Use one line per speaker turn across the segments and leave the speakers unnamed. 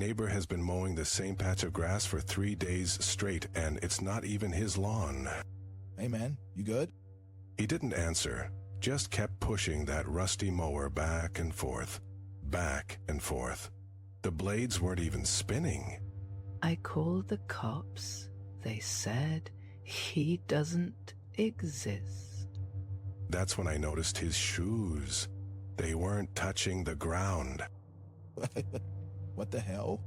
neighbor has been mowing the same patch of grass for 3 days straight, and it's not even his lawn.
Hey man, you good?
He didn't answer, just kept pushing that rusty mower back and forth, back and forth. The blades weren't even spinning.
I called the cops. They said he doesn't exist.
That's when I noticed his shoes. They weren't touching the ground.
What the hell?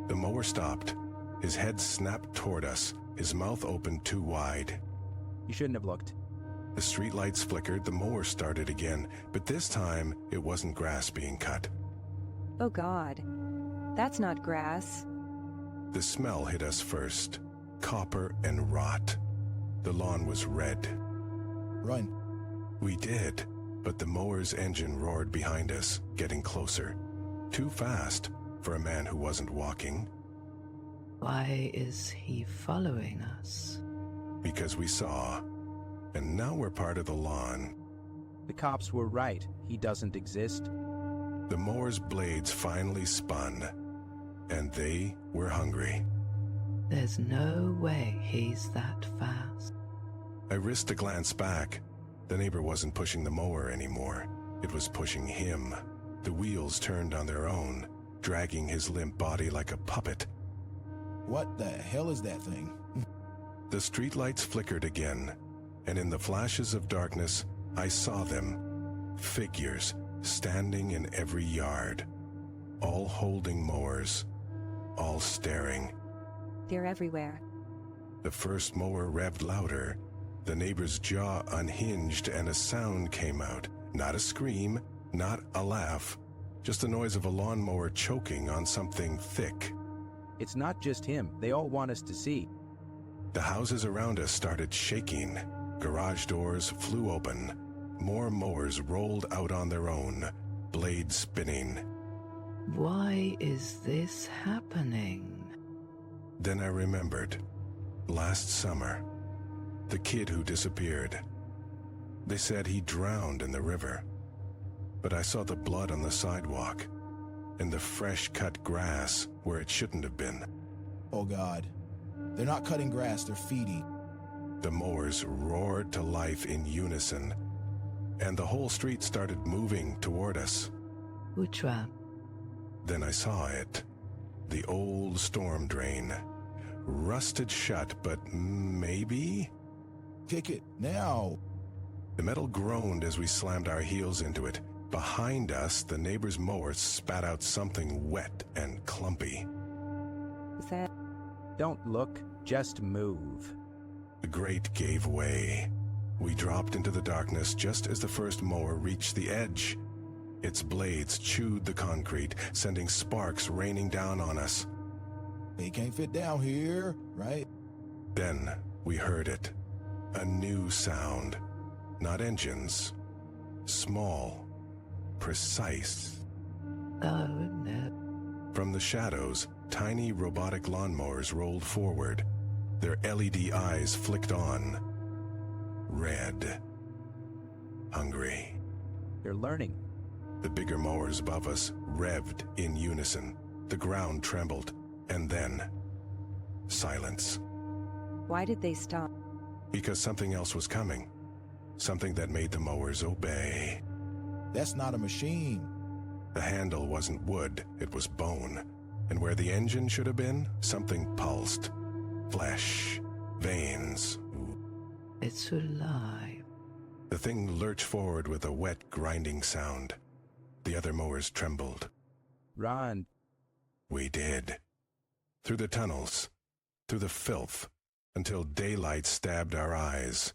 The mower stopped. His head snapped toward us, his mouth opened too wide.
You shouldn't have looked.
The streetlights flickered, the mower started again, but this time it wasn't grass being cut.
Oh God, that's not grass.
The smell hit us first, copper and rot. The lawn was red.
Run.
We did, but the mower's engine roared behind us, getting closer. Too fast for a man who wasn't walking.
Why is he following us?
Because we saw, and now we're part of the lawn.
The cops were right. He doesn't exist.
The mower's blades finally spun, and they were hungry.
There's no way he's that fast.
I risked a glance back. The neighbor wasn't pushing the mower anymore. It was pushing him. The wheels turned on their own, dragging his limp body like a puppet.
What the hell is that thing?
The streetlights flickered again, and in the flashes of darkness, I saw them. Figures standing in every yard, all holding mowers, all staring.
They're everywhere.
The first mower revved louder. The neighbor's jaw unhinged and a sound came out. Not a scream, not a laugh, just the noise of a lawnmower choking on something thick.
It's not just him. They all want us to see.
The houses around us started shaking. Garage doors flew open. More mowers rolled out on their own, blades spinning.
Why is this happening?
Then I remembered. Last summer, the kid who disappeared. They said he drowned in the river. But I saw the blood on the sidewalk and the fresh-cut grass where it shouldn't have been.
Oh God. They're not cutting grass, they're feeding.
The mowers roared to life in unison, and the whole street started moving toward us.
Which one?
Then I saw it. The old storm drain. Rusted shut, but maybe?
Kick it, now!
The metal groaned as we slammed our heels into it. Behind us, the neighbor's mower spat out something wet and clumpy.
Is that?
Don't look, just move.
The grate gave way. We dropped into the darkness just as the first mower reached the edge. Its blades chewed the concrete, sending sparks raining down on us.
They can't fit down here, right?
Then we heard it. A new sound. Not engines. Small. Precise.
Oh, no.
From the shadows, tiny robotic lawnmowers rolled forward. Their LED eyes flicked on. Red. Hungry.
They're learning.
The bigger mowers above us revved in unison. The ground trembled. And then, silence.
Why did they stop?
Because something else was coming. Something that made the mowers obey.
That's not a machine.
The handle wasn't wood, it was bone. And where the engine should have been, something pulsed. Flesh. Veins.
It's alive.
The thing lurched forward with a wet, grinding sound. The other mowers trembled.
Run.
We did. Through the tunnels, through the filth, until daylight stabbed our eyes.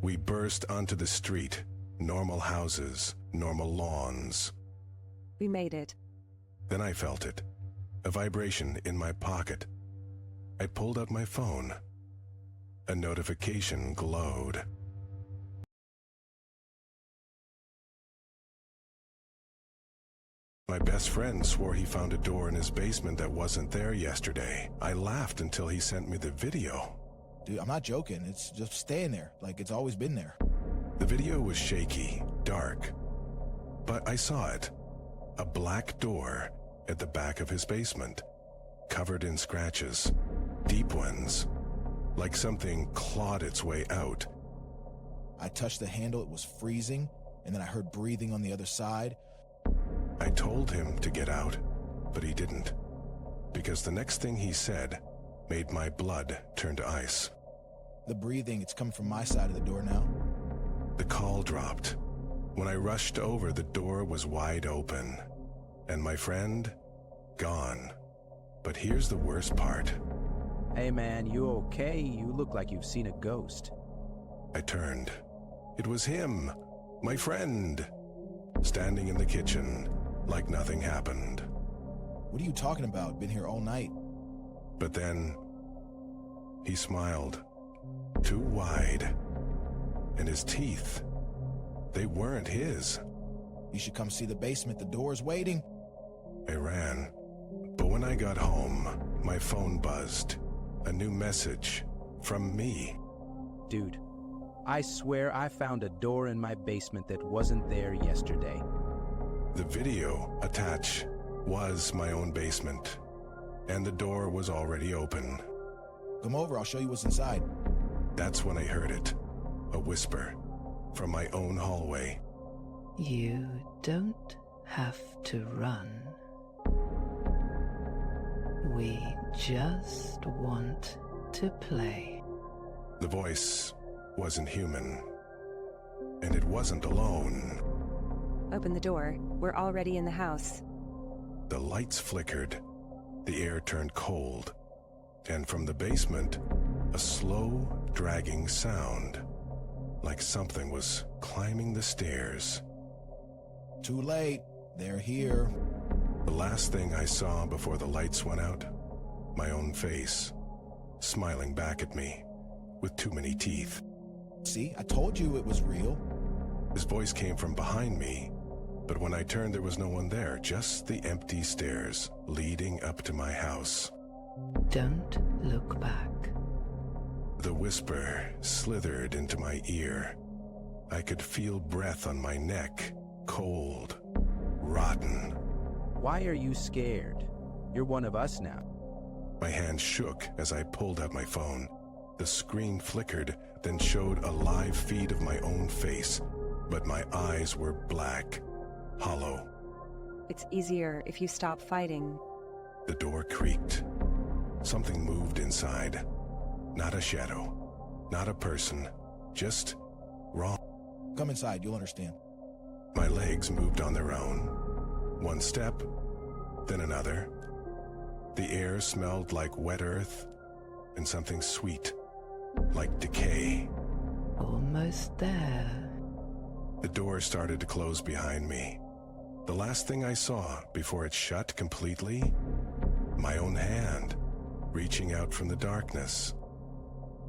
We burst onto the street, normal houses, normal lawns.
We made it.
Then I felt it, a vibration in my pocket. I pulled out my phone. A notification glowed. My best friend swore he found a door in his basement that wasn't there yesterday. I laughed until he sent me the video.
Dude, I'm not joking. It's just staying there, like it's always been there.
The video was shaky, dark. But I saw it. A black door at the back of his basement. covered in scratches, deep ones, like something clawed its way out.
I touched the handle, it was freezing, and then I heard breathing on the other side.
I told him to get out, but he didn't, because the next thing he said made my blood turn to ice.
The breathing, it's coming from my side of the door now.
The call dropped. When I rushed over, the door was wide open, and my friend, gone. But here's the worst part.
Hey man, you okay? You look like you've seen a ghost.
I turned. It was him, my friend, standing in the kitchen like nothing happened.
What are you talking about? Been here all night.
But then, he smiled, too wide, and his teeth, they weren't his.
You should come see the basement, the door's waiting.
I ran, but when I got home, my phone buzzed. A new message from me.
Dude, I swear I found a door in my basement that wasn't there yesterday.
The video attached was my own basement, and the door was already open.
Come over, I'll show you what's inside.
That's when I heard it, a whisper from my own hallway.
You don't have to run. We just want to play.
The voice wasn't human, and it wasn't alone.
Open the door. We're already in the house.
The lights flickered, the air turned cold, and from the basement, a slow, dragging sound, like something was climbing the stairs.
Too late. They're here.
The last thing I saw before the lights went out, my own face, smiling back at me with too many teeth.
See, I told you it was real.
His voice came from behind me, but when I turned there was no one there, just the empty stairs leading up to my house.
Don't look back.
The whisper slithered into my ear. I could feel breath on my neck, cold, rotten.
Why are you scared? You're one of us now.
My hand shook as I pulled out my phone. The screen flickered, then showed a live feed of my own face, but my eyes were black, hollow.
It's easier if you stop fighting.
The door creaked. Something moved inside. Not a shadow, not a person, just wrong.
Come inside, you'll understand.
My legs moved on their own. One step, then another. The air smelled like wet earth and something sweet, like decay.
Almost there.
The door started to close behind me. The last thing I saw before it shut completely, my own hand reaching out from the darkness.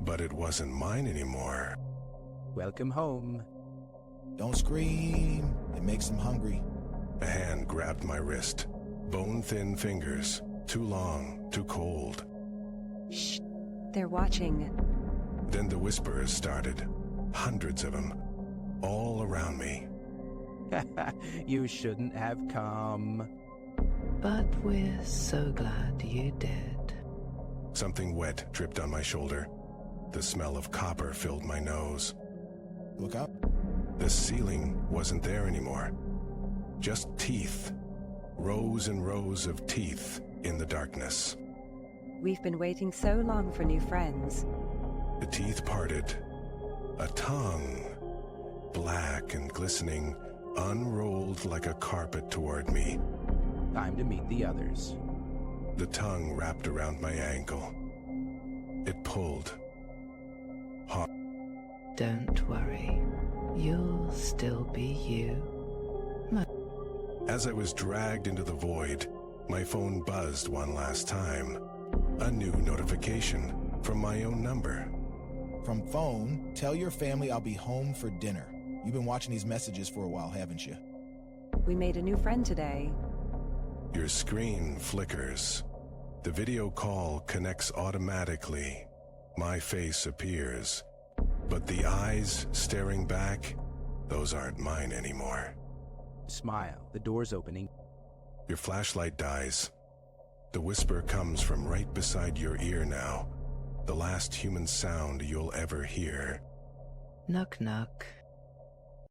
But it wasn't mine anymore.
Welcome home.
Don't scream. It makes them hungry.
A hand grabbed my wrist. Bone-thin fingers. Too long, too cold.
Shh. They're watching.
Then the whisperers started. Hundreds of them. All around me.
You shouldn't have come.
But we're so glad you did.
Something wet dripped on my shoulder. The smell of copper filled my nose.
Look up.
The ceiling wasn't there anymore. Just teeth. Rows and rows of teeth in the darkness.
We've been waiting so long for new friends.
The teeth parted. A tongue, black and glistening, unrolled like a carpet toward me.
Time to meet the others.
The tongue wrapped around my ankle. It pulled. Hard.
Don't worry. You'll still be you.
As I was dragged into the void, my phone buzzed one last time. A new notification from my own number.
From phone, tell your family I'll be home for dinner. You've been watching these messages for a while, haven't you?
We made a new friend today.
Your screen flickers. The video call connects automatically. My face appears. But the eyes staring back, those aren't mine anymore.
Smile. The door's opening.
Your flashlight dies. The whisper comes from right beside your ear now. The last human sound you'll ever hear.
Knock knock.